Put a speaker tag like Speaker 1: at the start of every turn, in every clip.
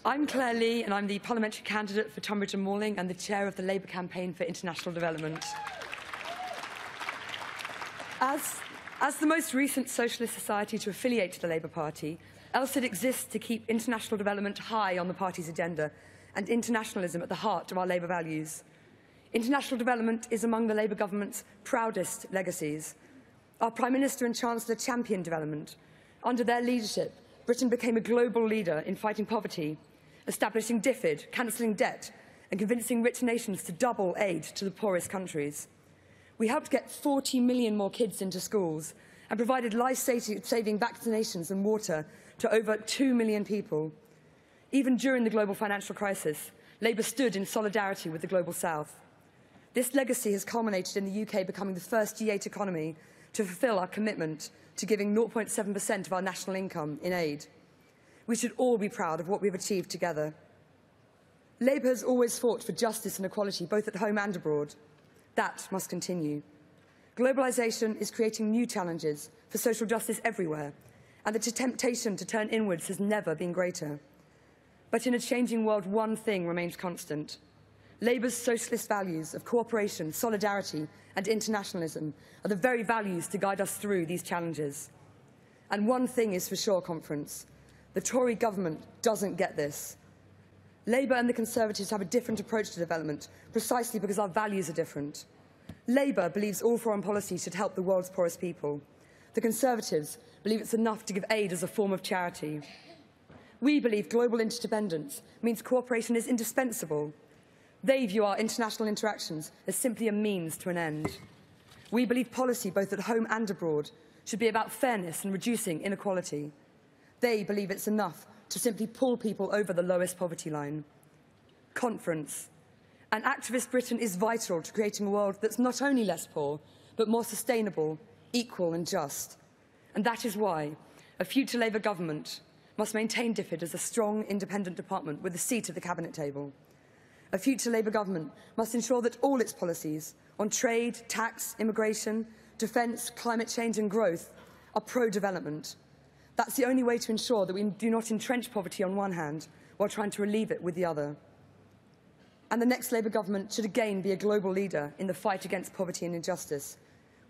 Speaker 1: I'm Claire Leigh, and I'm the parliamentary candidate for Tunbridge and Malling and the chair of the Labour campaign for international development. As the most recent socialist society to affiliate to the Labour Party, LSID exists to keep international development high on the party's agenda and internationalism at the heart of our Labour values. International development is among the Labour government's proudest legacies. Our Prime Minister and Chancellor championed development. Under their leadership, Britain became a global leader in fighting poverty, establishing DFID, cancelling debt, and convincing rich nations to double aid to the poorest countries. We helped get 40 million more kids into schools and provided life-saving vaccinations and water to over 2 million people. Even during the global financial crisis, Labour stood in solidarity with the Global South. This legacy has culminated in the UK becoming the first G8 economy to fulfil our commitment to giving 0.7% of our national income in aid. We should all be proud of what we've achieved together. Labour has always fought for justice and equality, both at home and abroad. That must continue. Globalisation is creating new challenges for social justice everywhere, and the temptation to turn inwards has never been greater. But in a changing world, one thing remains constant. Labour's socialist values of cooperation, solidarity and internationalism are the very values to guide us through these challenges. And one thing is for sure, Conference. The Tory government doesn't get this. Labour and the Conservatives have a different approach to development, precisely because our values are different. Labour believes all foreign policy should help the world's poorest people. The Conservatives believe it's enough to give aid as a form of charity. We believe global interdependence means cooperation is indispensable. They view our international interactions as simply a means to an end. We believe policy, both at home and abroad, should be about fairness and reducing inequality. They believe it's enough to simply pull people over the lowest poverty line. Conference. An activist Britain is vital to creating a world that's not only less poor, but more sustainable, equal and just. And that is why a future Labour government must maintain DFID as a strong, independent department with a seat at the cabinet table. A future Labour government must ensure that all its policies on trade, tax, immigration, defence, climate change and growth are pro-development. That's the only way to ensure that we do not entrench poverty on one hand while trying to relieve it with the other. And the next Labour government should again be a global leader in the fight against poverty and injustice.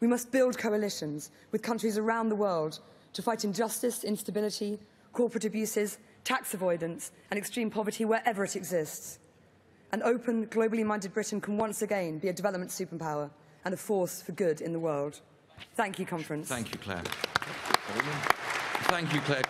Speaker 1: We must build coalitions with countries around the world to fight injustice, instability, corporate abuses, tax avoidance and extreme poverty wherever it exists. An open, globally minded Britain can once again be a development superpower and a force for good in the world. Thank you, Conference.
Speaker 2: Thank you, Claire. Thank you, Claire.